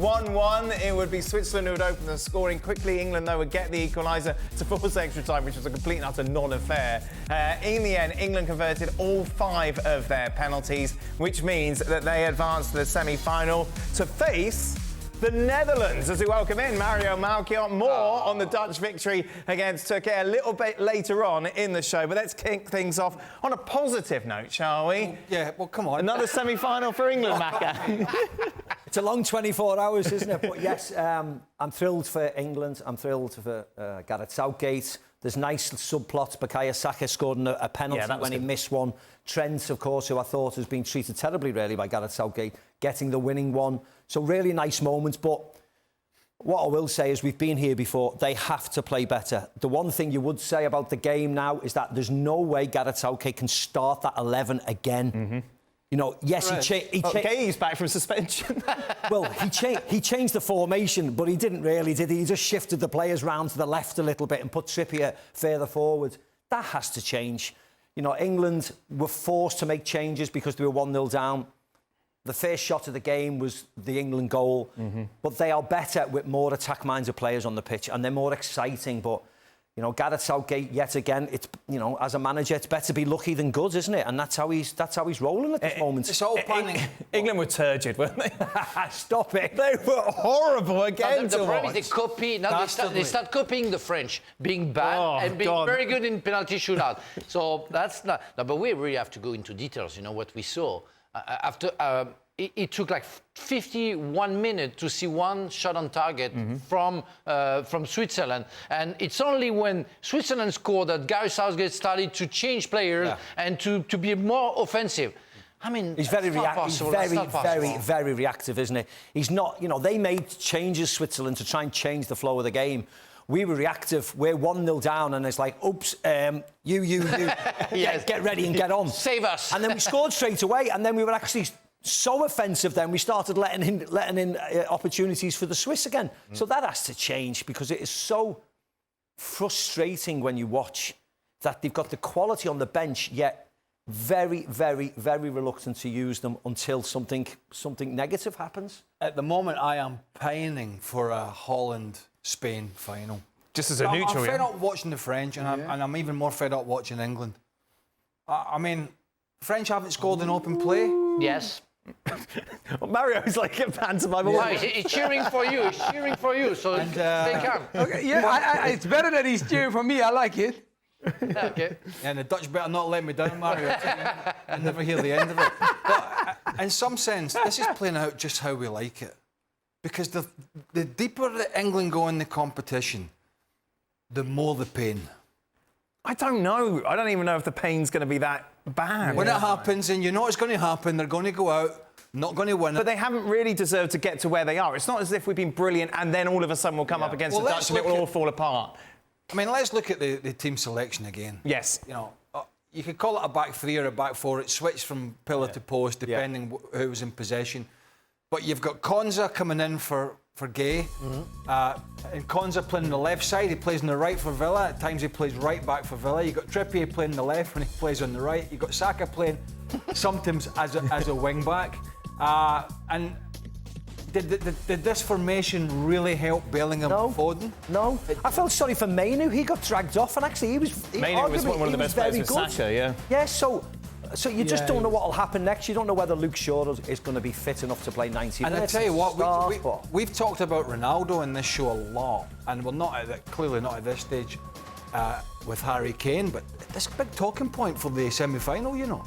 1-1, it would be Switzerland who would open the scoring quickly. England, though, would get the equaliser to force extra time, which was a complete and utter non-affair. In the end, England converted all 5 of their penalties, which means that they advanced to the semi-final to face the Netherlands, as we welcome in Mario Melchiot. More on the Dutch victory against Turkey a little bit later on in the show. But let's kick things off on a positive note, shall we? Yeah, well, come on. Another semi-final for England, Macca. It's a long 24 hours, isn't it? But yes, I'm thrilled for England. I'm thrilled for Gareth Southgate. There's nice subplots. Bukayo Saka scored a penalty when he missed one. Trent, of course, who I thought has been treated terribly, really, by Gareth Southgate, getting the winning one. So really nice moments. But what I will say is we've been here before. They have to play better. The one thing you would say about the game now is that there's no way Gareth Southgate can start that 11 again. Mm-hmm. You know, yes, he's back from suspension. Well, he changed the formation, but he didn't really, did he? He just shifted the players round to the left a little bit and put Trippier further forward. That has to change. You know, England were forced to make changes because they were 1-0 down. The first shot of the game was the England goal. Mm-hmm. But they are better with more attack-minded players on the pitch, and they're more exciting. But, you know, Gareth Southgate, yet again, it's, you know, as a manager, it's better to be lucky than good, isn't it? And that's how he's rolling at this moment. It's all planning. England were turgid, weren't they? Stop it. They were horrible again. The problem is they copy. Now they start copying the French, being bad and being very good in penalty shootout. So that's not. No, but we really have to go into details. You know what we saw after. It took like 51 minutes to see one shot on target from Switzerland. And it's only when Switzerland scored that Gareth Southgate started to change players and to be more offensive. I mean, he's very reactive, isn't he? He's not, you know, they made changes, Switzerland, to try and change the flow of the game. We were reactive. We're 1-0 down, and it's like, oops, you, yes. get ready and get on. Save us. And then we scored straight away, and then we were actually so offensive then we started letting in opportunities for the Swiss again. So that has to change, because it is so frustrating when you watch that they've got the quality on the bench, yet very, very, very reluctant to use them until something negative happens. At the moment, I am pining for a Holland-Spain final. Just as a neutral, I'm fed up watching the French, and I'm even more fed up watching England. I mean, French haven't scored in open play. Yes. Well, Mario's like a pantomime. Yeah. He's cheering for you. He's cheering for you. So they can. Okay, yeah, it's better that he's cheering for me. I like it. Okay. And the Dutch better not let me down, Mario. I never hear the end of it. But in some sense, this is playing out just how we like it. Because the deeper that England go in the competition, the more the pain. I don't know. I don't even know if the pain's going to be that bad. When it happens, and you know it's going to happen, they're going to go out, not going to win it. But they haven't really deserved to get to where they are. It's not as if we've been brilliant and then all of a sudden we'll come up against the Dutch and it will all fall apart. I mean, let's look at the team selection again. Yes. You know, you could call it a back three or a back four. It switched from pillar to post, depending who was in possession. But you've got Konza coming in for Gay. And Konza playing on the left side. He plays on the right for Villa. At times he plays right back for Villa. You've got Trippier playing on the left when he plays on the right. You've got Saka playing sometimes as a wing back. And did this formation really help Bellingham and Foden? No. I felt sorry for Mainu. He got dragged off, and actually he was one of the best players with Saka, yeah. Yeah, so you just don't know what will happen next. You don't know whether Luke Shaw is going to be fit enough to play 90 minutes. And I tell you what, we've talked about Ronaldo in this show a lot, and we're clearly not at this stage with Harry Kane, but this is a big talking point for the semi-final, you know,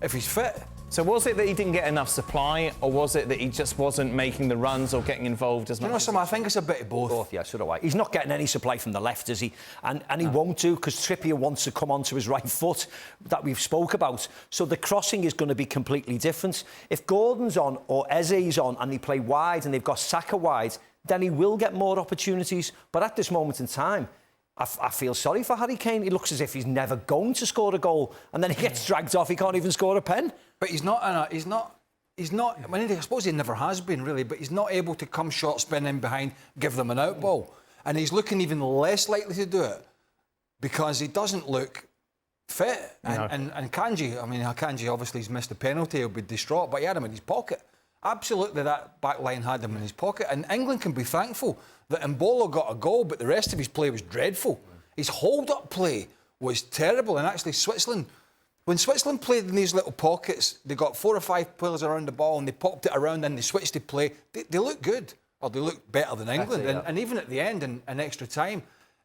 if he's fit. So was it that he didn't get enough supply, or was it that he just wasn't making the runs or getting involved as much? You know, Sam, I think it's a bit of both. Both, yeah, so do I. He's not getting any supply from the left, is he? And he won't do, because Trippier wants to come onto his right foot that we've spoke about. So the crossing is going to be completely different. If Gordon's on or Eze's on and they play wide and they've got Saka wide, then he will get more opportunities. But at this moment in time, I feel sorry for Harry Kane. He looks as if he's never going to score a goal, and then he gets dragged off. He can't even score a pen. But he's not. I mean, I suppose he never has been really. But he's not able to come short, spin in behind, give them an out ball, and he's looking even less likely to do it because he doesn't look fit. And Kanji, I mean, Kanji obviously he's missed a penalty. He'll be distraught, but he had him in his pocket. Absolutely, that back line had him in his pocket. And England can be thankful that Mbolo got a goal, but the rest of his play was dreadful. His hold-up play was terrible. And actually, Switzerland, when Switzerland played in these little pockets, they got 4 or 5 players around the ball and they popped it around and they switched to play. They looked good, or they looked better than England. And even at the end, in extra time,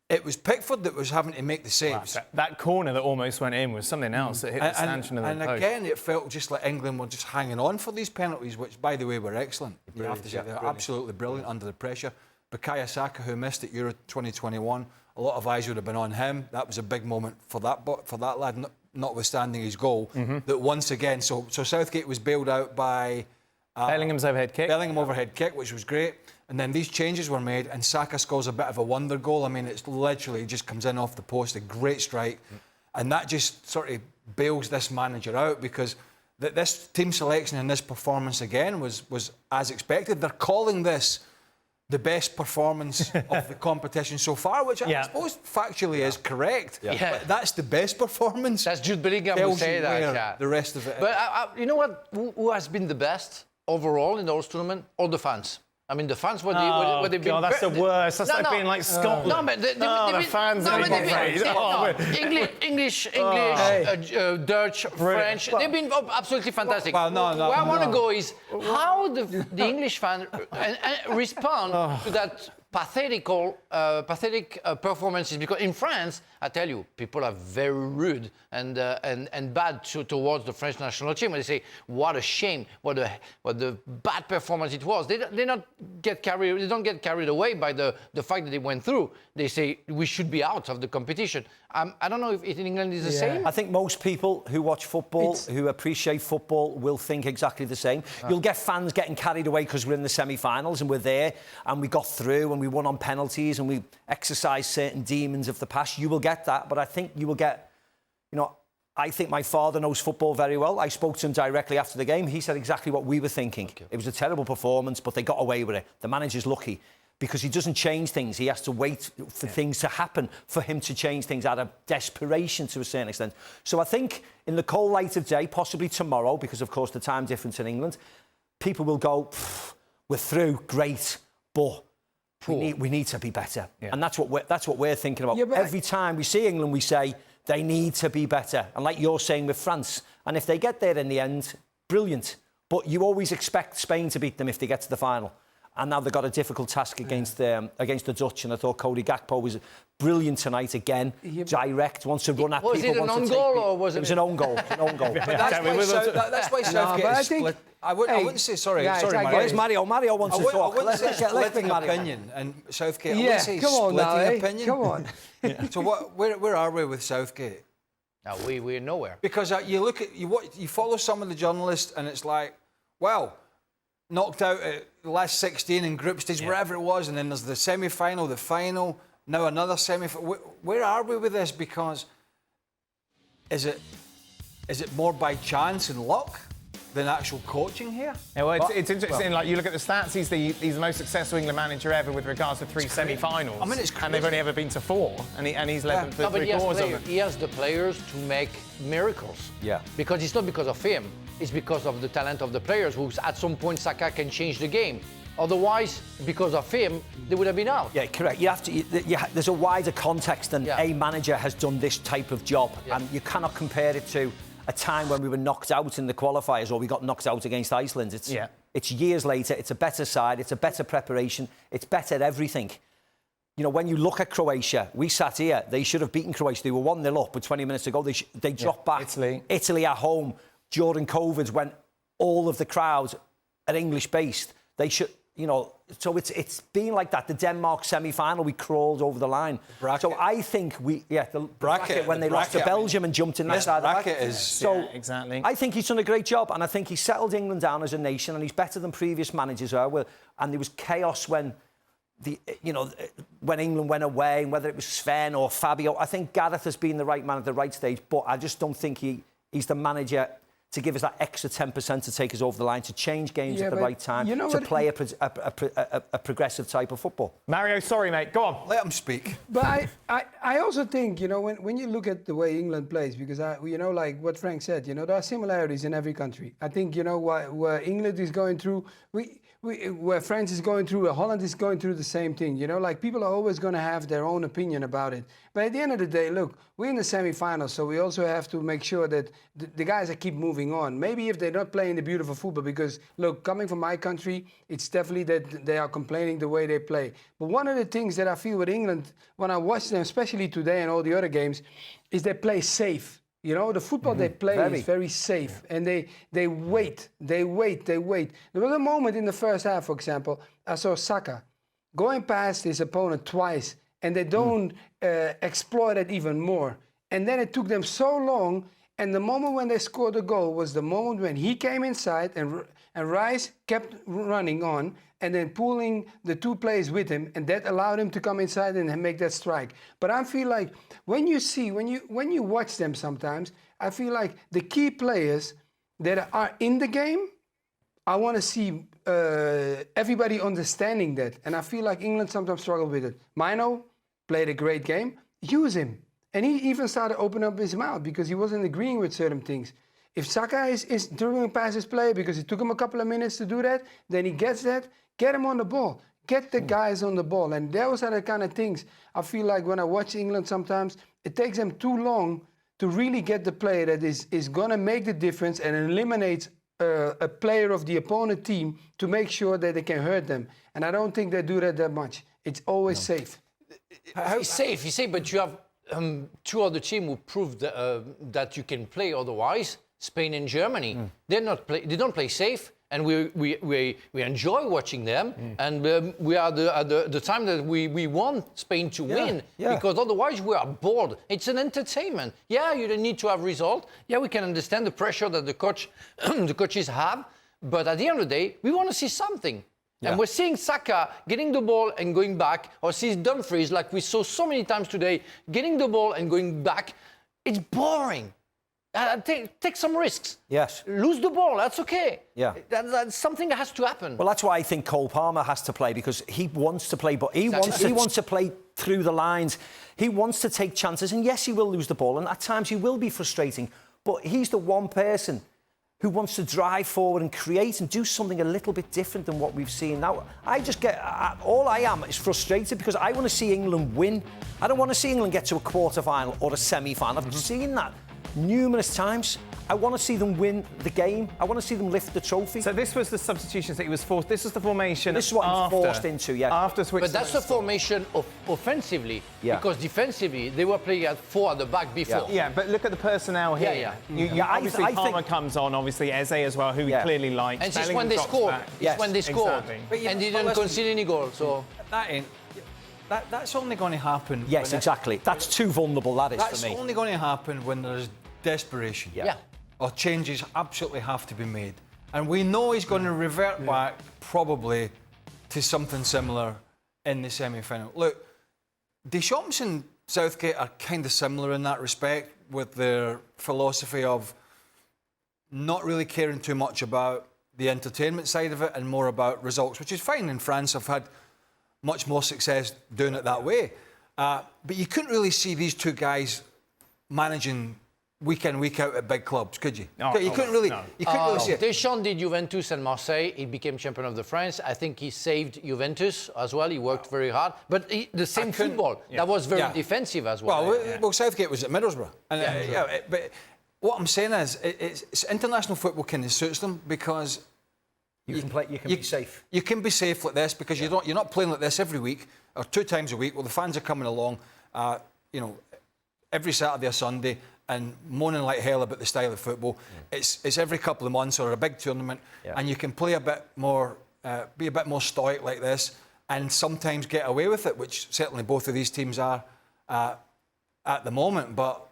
it was Pickford that was having to make the saves. Wow, that corner that almost went in was something else that hit the stanchion of the post. And again, it felt just like England were just hanging on for these penalties, which, by the way, were excellent. You have to say they're absolutely brilliant under the pressure. Bukayo Saka, who missed at Euro 2021, a lot of eyes would have been on him. That was a big moment for that lad, notwithstanding his goal. That once again, so Southgate was bailed out by Bellingham's overhead kick. Bellingham overhead kick, which was great. And then these changes were made, and Saka scores a bit of a wonder goal. I mean, it's literally just comes in off the post, a great strike. And that just sort of bails this manager out, because this team selection and this performance again was as expected. They're calling this the best performance of the competition so far, which I suppose factually is correct. But that's the best performance. That's Jude Bellingham who say that. The rest of it. But you know what? Who has been the best overall in those tournament? All the fans. I mean, the fans, what they've been... that's the worst. That's like being like Scotland. No, but the fans have been great. English, Dutch, French, they've been absolutely fantastic. Well, Where I want to go is how the English fan respond to that pathetic performances, because in France, I tell you, people are very rude and bad towards the French national team. When they say, "What a shame! What the bad performance it was." They don't get carried away by the fact that they went through. They say we should be out of the competition. I don't know if in England is the same. I think most people who watch football, who appreciate football, will think exactly the same. You'll get fans getting carried away because we're in the semi-finals and we're there and we got through and we won on penalties and we exercised certain demons of the past. You will get that, but I think you will get, I think my father knows football very well. I spoke to him directly after the game. He said exactly what we were thinking. It was a terrible performance, but they got away with it. The manager's lucky, because he doesn't change things. He has to wait for things to happen for him to change things out of desperation to a certain extent. So I think in the cold light of day, possibly tomorrow, because of course the time difference in England, people will go, we're through, great, but we need to be better. Yeah. And that's what we're thinking about. Every time we see England, we say they need to be better. And like you're saying with France, and if they get there in the end, brilliant. But you always expect Spain to beat them if they get to the final. And now they've got a difficult task against the Dutch. And I thought Cody Gakpo was brilliant tonight again. Direct, wants to run at people. Was it an own goal or was it? It was an own goal. That's why Southgate is split. I wouldn't say sorry. Where's Mario? Mario wants to talk. I wouldn't say splitting opinion, and Southgate. I wouldn't say splitting opinion. Come on. So where are we with Southgate? No, we're nowhere. Because you look at you follow some of the journalists, and it's like, well, knocked out at the last 16 in group stage, wherever it was, and then there's the semi-final, the final, now another semi-final. Where are we with this? Because is it more by chance and luck than actual coaching here? Yeah, well, it's interesting. Like, you look at the stats, he's the most successful England manager ever with regards to 3 semi-finals. I mean, it's crazy. And they've only ever been to 4, and he's led them to 3 quarters of them. He has the players to make miracles. Yeah. Because it's not because of him. It's because of the talent of the players, who at some point Saka can change the game. Otherwise, because of him, they would have been out. Yeah, correct. There's a wider context than a manager has done this type of job, and you cannot compare it to a time when we were knocked out in the qualifiers or we got knocked out against Iceland. It's years later. It's a better side. It's a better preparation. It's better everything. When you look at Croatia, we sat here. They should have beaten Croatia. They were 1-0 up with 20 minutes to go. They dropped back. Italy at home during COVID, when all of the crowds are English-based. They should, so it's been like that. The Denmark semi-final, we crawled over the line. So I think the bracket when they lost to Belgium and jumped in that side of the bracket is... So exactly. I think he's done a great job, and I think he settled England down as a nation, and he's better than previous managers are. And there was chaos when when England went away, and whether it was Sven or Fabio. I think Gareth has been the right man at the right stage, but I just don't think he's the manager to give us that extra 10% to take us over the line, to change games at the right time, to play a progressive type of football. Mario, sorry, mate. Go on. Let him speak. But I also think, when you look at the way England plays, because, like what Frank said, there are similarities in every country. I think, where England is going through, where France is going through, where Holland is going through the same thing. Like people are always going to have their own opinion about it. But at the end of the day, look, we're in the semi-finals, so we also have to make sure that the guys that keep moving on. Maybe if they're not playing the beautiful football, because, look, coming from my country, it's definitely that they are complaining the way they play. But one of the things that I feel with England, when I watch them, especially today and all the other games, is they play safe. The football they play is very safe, and they wait. There was a moment in the first half, for example, I saw Saka going past his opponent twice, and they don't exploit it even more. And then it took them so long, and the moment when they scored the goal was the moment when he came inside, and Rice kept running on, and then pulling the two players with him, and that allowed him to come inside and make that strike. But I feel like when you watch them sometimes, I feel like the key players that are in the game, I want to see everybody understanding that. And I feel like England sometimes struggle with it. Mino played a great game. Use him. And he even started opening up his mouth because he wasn't agreeing with certain things. If Saka is dribbling past his player because it took him a couple of minutes to do that, then he gets that, get him on the ball. Get the guys on the ball. And those are the kind of things I feel like when I watch England sometimes, it takes them too long to really get the player that is going to make the difference and eliminates a player of the opponent team to make sure that they can hurt them. And I don't think they do that much. It's always safe. It's safe, you say, but you have two other teams who proved that you can play otherwise. Spain and Germany. They don't play safe, and we enjoy watching them. And we are at the time that we want Spain to win, because otherwise we are bored. It's an entertainment. Yeah, you don't need to have result. Yeah, we can understand the pressure that the coaches have, but at the end of the day, we want to see something. Yeah. And we're seeing Saka getting the ball and going back, or see Dumfries, like we saw so many times today, getting the ball and going back. It's boring. Take some risks. Yes. Lose the ball, that's okay. Yeah. That's something that has to happen. Well, that's why I think Cole Palmer has to play, because he wants to play, but he wants to play through the lines. He wants to take chances, and yes, he will lose the ball, and at times he will be frustrating, but he's the one person who wants to drive forward and create and do something a little bit different than what we've seen. Now, all I am is frustrated because I want to see England win. I don't want to see England get to a quarter-final or a semi-final. I've seen that numerous times. I want to see them win the game. I want to see them lift the trophy. So this was the substitutions that he was forced. This was the formation. This is what he was forced into, yeah. After switching. But that's the formation offensively, because defensively they were playing at 4 at the back before. Yeah, but look at the personnel here. Obviously, Palmer comes on. Obviously, Eze as well, who he clearly likes. And it's when they scored. It's when they scored, and they didn't concede any goal. So that's only going to happen. Yes, exactly. That's too vulnerable. That is for me. That's only going to happen when there's desperation. Yeah. Or changes absolutely have to be made. And we know he's going to revert back probably to something similar in the semi-final. Look, Deschamps and Southgate are kind of similar in that respect, with their philosophy of not really caring too much about the entertainment side of it and more about results, which is fine. In France, I've had much more success doing it that way. But you couldn't really see these two guys managing week in, week out at big clubs, could you? You couldn't really see it. Deschamps did Juventus and Marseille. He became champion of the France. I think he saved Juventus as well. He worked very hard. But the same football, that was very defensive as well. Well, Southgate was at Middlesbrough. And, but what I'm saying is, it's international football kind of suits them because you can be safe. You can be safe like this because you're not playing like this every week or 2 times a week. Well, the fans are coming along, every Saturday or Sunday, and moaning like hell about the style of football. It's every couple of months or a big tournament, and you can play a bit more, be a bit more stoic like this, and sometimes get away with it, which certainly both of these teams are at the moment. But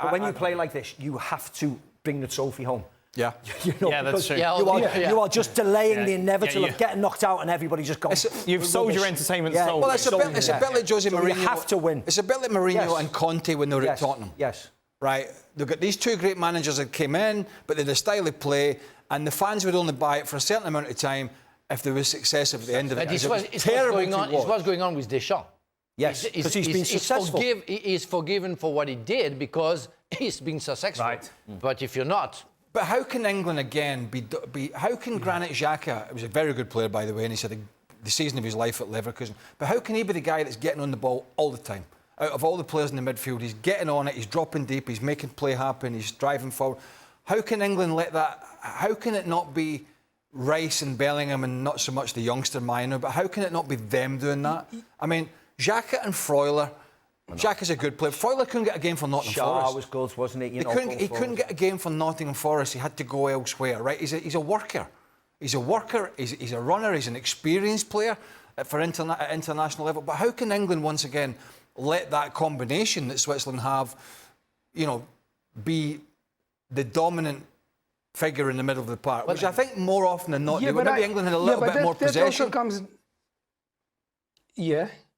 when you play like this, you have to bring the trophy home. Yeah, that's true. You are just delaying the inevitable of getting knocked out and everybody just going. You've sold your entertainment soul. Well, it's a bit like Jose Mourinho. You have to win. It's a bit like Mourinho and Conte when they were at Tottenham. Yes. right? They've got these two great managers that came in, but they had a style of play, and the fans would only buy it for a certain amount of time if there was success at the end of it. It's what's going on with Deschamps. Yes, because he's been successful. He's forgiven for what he did because he's been successful. Right. But if you're not... But how can England again be how can Granit Xhaka, he was a very good player, by the way, and he's had the season of his life at Leverkusen, but how can he be the guy that's getting on the ball all the time? Out of all the players in the midfield, he's getting on it, he's dropping deep, he's making play happen, he's driving forward. How can England let that... How can it not be Rice and Bellingham and not so much the youngster Mino, but how can it not be them doing that? I mean, Xhaka and Freuler... Xhaka's a good player. Freuler couldn't get a game for Nottingham Forest. Shaw was good, wasn't he? He couldn't get a game for Nottingham Forest. He had to go elsewhere, right? He's a worker. He's a worker. He's a runner. He's an experienced player at international level. But how can England once again let that combination that Switzerland have, be the dominant figure in the middle of the park? Which I think more often than not, maybe England had a little bit more possession.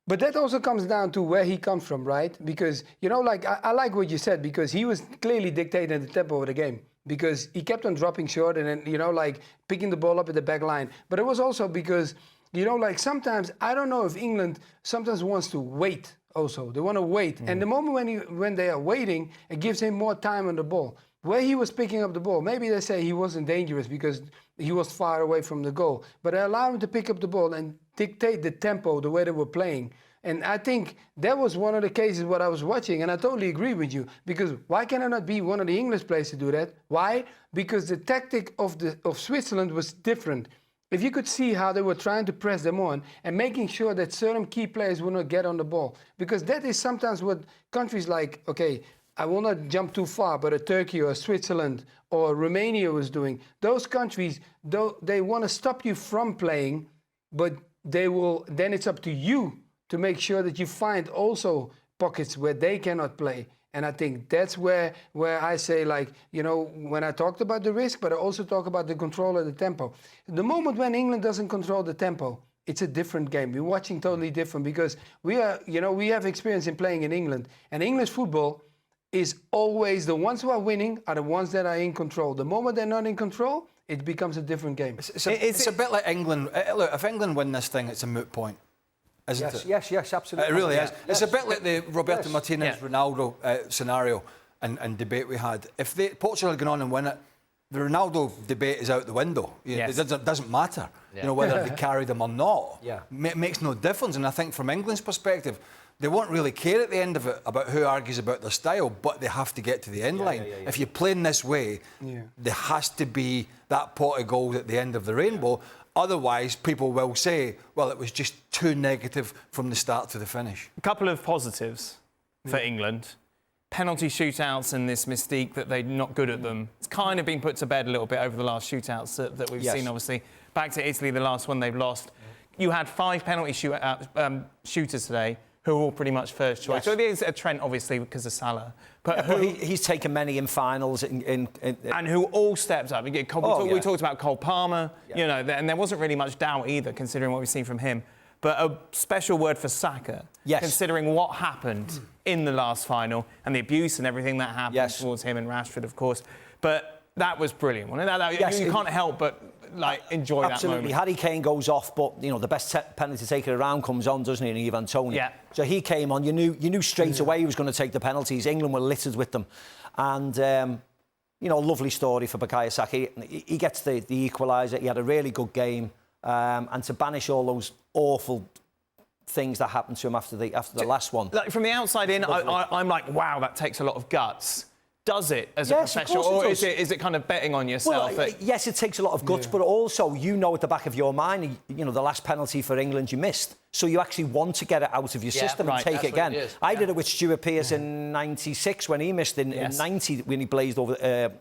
But that also comes down to where he comes from, right? Because, I like what you said, because he was clearly dictating the tempo of the game. Because he kept on dropping short and then, picking the ball up at the back line. But it was also because, sometimes, I don't know if England sometimes wants to wait also. They want to wait. And the moment when they are waiting, it gives him more time on the ball. Where he was picking up the ball, maybe they say he wasn't dangerous because he was far away from the goal. But they allowed him to pick up the ball and dictate the tempo, the way they were playing. And I think that was one of the cases what I was watching, and I totally agree with you. Because why can it not be one of the English players to do that? Why? Because the tactic of Switzerland was different. If you could see how they were trying to press them on and making sure that certain key players would not get on the ball. Because that is sometimes what countries like, okay, I will not jump too far, but a Turkey or Switzerland or Romania was doing. Those countries, they want to stop you from playing, but then it's up to you to make sure that you find also pockets where they cannot play. And I think that's where I say, when I talked about the risk, but I also talk about the control of the tempo. The moment when England doesn't control the tempo, it's a different game. We're watching totally different because we have experience in playing in England. And English football is always the ones who are winning are the ones that are in control. The moment they're not in control, it becomes a different game. It's a bit like England. Look, if England win this thing, it's a moot point. Isn't it? Yes, absolutely. It really is. It's a bit like the Roberto Martinez Ronaldo scenario and debate we had. If Portugal had gone on and win it, the Ronaldo debate is out the window. It doesn't matter, whether they carry them or not. It makes no difference. And I think from England's perspective, they won't really care at the end of it about who argues about their style, but they have to get to the end line. If you're playing this way, there has to be that pot of gold at the end of the rainbow. Otherwise, people will say, well, it was just too negative from the start to the finish. A couple of positives for England. Penalty shootouts and this mystique that they're not good at them. It's kind of been put to bed a little bit over the last shootouts that we've seen, obviously. Back to Italy, the last one they've lost. You had 5 penalty shooters today who are all pretty much first choice. So there's a Trent, obviously, because of Salah. But he's taken many in finals. And who all stepped up. We talked about Cole Palmer, and there wasn't really much doubt either, considering what we've seen from him. But a special word for Saka, considering what happened in the last final and the abuse and everything that happened towards him and Rashford, of course. But that was brilliant, wasn't it? You can't help but enjoy that moment. Absolutely. Harry Kane goes off, but the best penalty taker around comes on, doesn't he? And Ivan Toney. So he came on. You knew straight away he was going to take the penalties. England were littered with them, and lovely story for Bukayo Saka. He gets the equaliser. He had a really good game, and to banish all those awful things that happened to him after the last one. From the outside in, I'm like, wow, that takes a lot of guts. Does it as a professional, or is it kind of betting on yourself? Well, yes, it takes a lot of guts, but also at the back of your mind, the last penalty for England you missed, so you actually want to get it out of your system and take it again. I did it with Stuart Pearce in '96 when he missed in '90 when he blazed over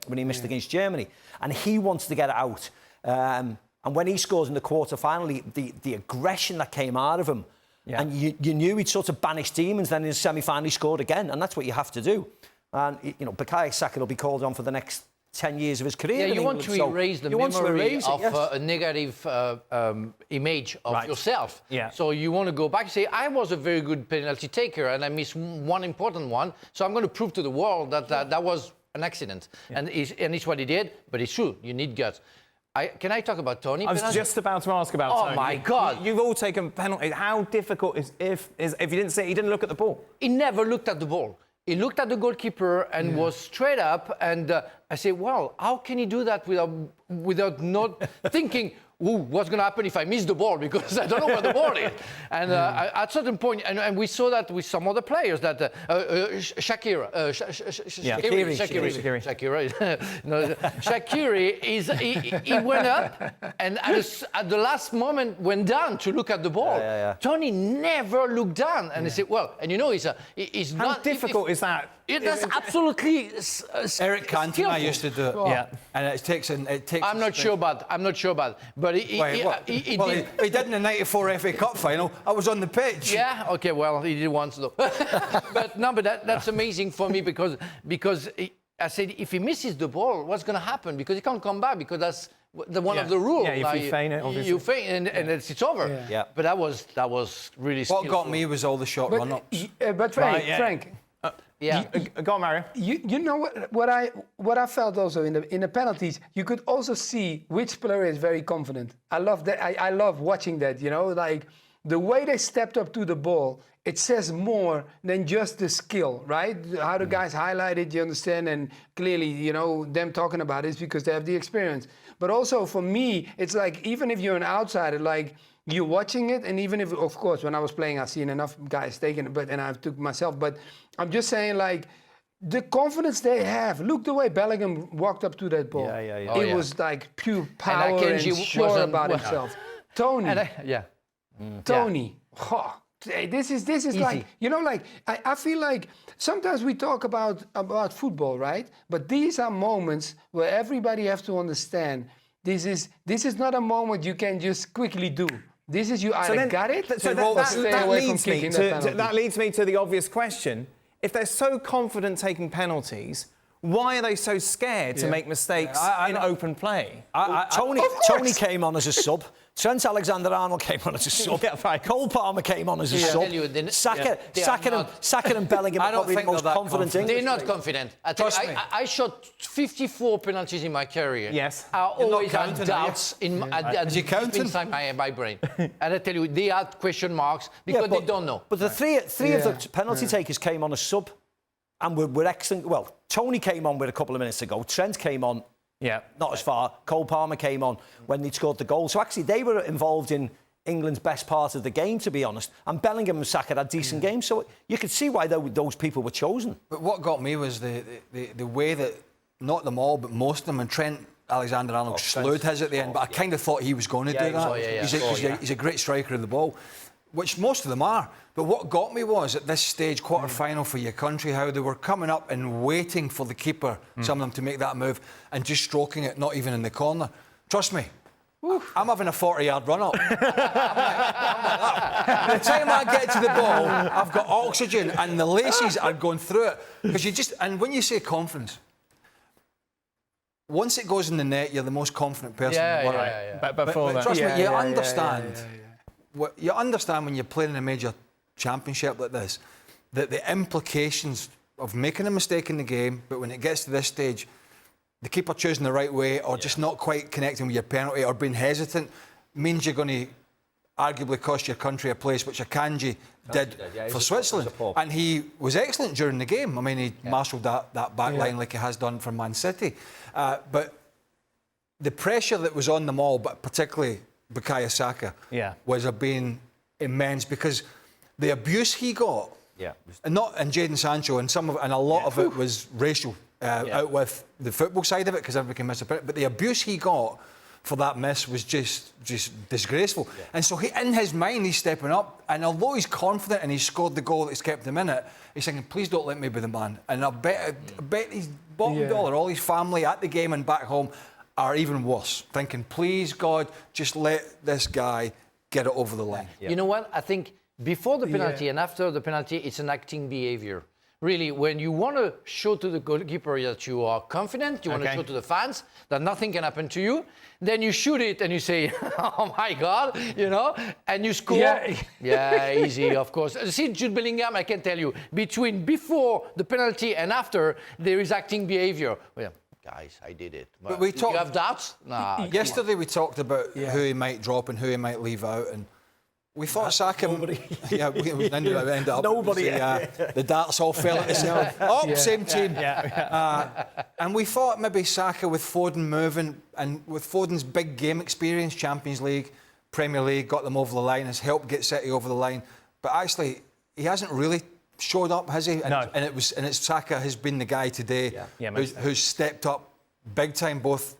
when he missed against Germany, and he wanted to get it out. And when he scores in the quarter-final, the aggression that came out of him, and you knew he'd sort of banished demons. Then in the semi-final he scored again, and that's what you have to do. And Bukayo Saka will be called on for the next 10 years of his career. Yeah, in you want England. to erase the memory of a negative image of yourself. Yeah. So you want to go back and say, I was a very good penalty taker and I missed one important one, so I'm going to prove to the world that that was an accident. Yeah. And it's what he did, but it's true. You need guts. Can I talk about Tony? I was just about to ask about Tony. Oh, my God. You've all taken penalties. How difficult is if you didn't say he didn't look at the ball? He never looked at the ball. He looked at the goalkeeper and was straight up. And I said, well, how can he do that without not thinking, ooh, what's going to happen if I miss the ball? Because I don't know where the ball is. And at a certain point, and we saw that with some other players, that Shakira, he went up and at the last moment went down to look at the ball. Tony never looked down. And I said, well, and you know, he's How not... difficult is that? That's absolutely... Eric Cantona used to do it. Oh. Yeah. And it takes... I'm not sure about but he did in the 94 FA Cup final. I was on the pitch. Yeah, okay, well, he did once though. but that's amazing for me because I said, if he misses the ball, what's going to happen? Because he can't come back because that's one of the rules. Yeah, if you feign it, obviously. You feign and it's over. Yeah. But that was really skillful. What got me was all the shot run-ups. But Frank, yeah. Go on, Mario. You know what I felt also in the penalties. You could also see which player is very confident. I love that. I love watching that. You know, like the way they stepped up to the ball. It says more than just the skill, right? How the guys highlight it, you understand, and clearly, you know, them talking about it is because they have the experience. But also for me, it's like even if you're an outsider, like. You're watching it, and even if, of course, when I was playing, I've seen enough guys taking it, and I took myself. But I'm just saying, like, the confidence they have. Look the way Bellingham walked up to that ball. It was like pure power and sure about himself. Tony. Tony. Oh, this is like, you know, like, I feel like sometimes we talk about football, right? But these are moments where everybody has to understand this is not a moment you can just quickly do. This is you either got it, that leads me to the obvious question. If they're so confident taking penalties, why are they so scared to make mistakes in open play? Tony came on as a sub. Trent Alexander-Arnold came on as a sub. Cole Palmer came on as a sub. Saka and Bellingham are probably the most confident English. They're not confident. I shot 54 penalties in my career. Yes. I always had doubts inside my brain. And I tell you, they had question marks because they don't know. But the three of the penalty takers came on as sub and were excellent. Well, Tony came on with a couple of minutes ago. Trent came on. Yeah, not as far. Cole Palmer came on when they scored the goal. So actually, they were involved in England's best part of the game, to be honest. And Bellingham and Saka had decent games. So you could see why those people were chosen. But what got me was the way that, not them all, but most of them, and Trent Alexander-Arnold slowed his at the end, but I kind of thought he was going to do that. He's a great striker of the ball, which most of them are. But what got me was, at this stage, quarter-final for your country, how they were coming up and waiting for the keeper, some of them, to make that move, and just stroking it, not even in the corner. Trust me, I'm having a 40-yard run-up. By the time I get to the ball, I've got oxygen, and the laces are going through it. Because and when you say confidence, once it goes in the net, you're the most confident person in the world. But trust me, you understand. You understand when you're playing in a major championship like this, that the implications of making a mistake in the game, but when it gets to this stage, the keeper choosing the right way or just not quite connecting with your penalty or being hesitant means you're going to arguably cost your country a place, which Akanji did for Switzerland. And he was excellent during the game. I mean, he marshalled that back line like he has done for Man City. But the pressure that was on them all, but particularly Bukayo Saka, was being immense because the abuse he got, and Jadon Sancho, and a lot of it was racial, out with the football side of it because everybody can miss a bit. But the abuse he got for that miss was just disgraceful. And so in his mind, he's stepping up, and although he's confident and he's scored the goal that's kept him in it, he's thinking, please don't let me be the man. And I bet he's bottom dollar, all his family at the game and back home are even worse, thinking, please, God, just let this guy get it over the line. You know what? I think before the penalty and after the penalty, it's an acting behaviour. really, when you want to show to the goalkeeper that you are confident, you want to show to the fans that nothing can happen to you, then you shoot it and you say, oh my God, you know, and you score. Yeah, easy, of course. See, Jude Bellingham, I can tell you, before the penalty and after, there is acting behavior. Well, guys, I did it. But we talked, you have doubts? Nah. Yesterday we talked about who he might drop and who he might leave out, and we thought Saka. Yeah, we ended up. Nobody. The darts all fell at the center. Oh, same team. And we thought maybe Saka with Foden moving and with Foden's big game experience, Champions League, Premier League, got them over the line, has helped get City over the line. But actually, he hasn't really showed up, has he? And, and Saka has been the guy today who's stepped up big time, both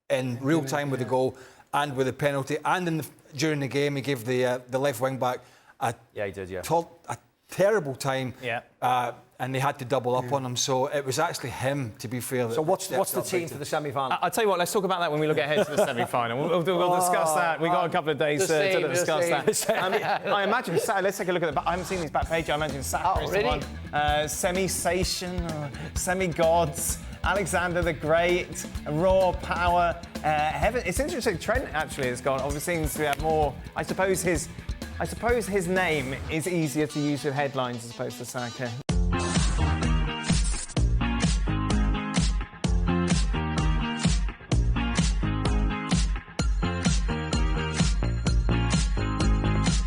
in real time with the goal and with the penalty, and during the game he gave the left wing back a terrible time, and they had to double up on him. So it was actually him, to be fair. So what's the team for the semi-final? I'll tell you what, let's talk about that when we look ahead to the semi-final. We'll discuss that. We've got a couple of days to discuss that. I imagine, let's take a look at I haven't seen his back page. I imagine Saka is the one. Semi-sation, semi-gods, Alexander the Great, raw power, heaven. It's interesting, Trent actually has gone, obviously seems to have more, I suppose his name is easier to use with headlines as opposed to Saka.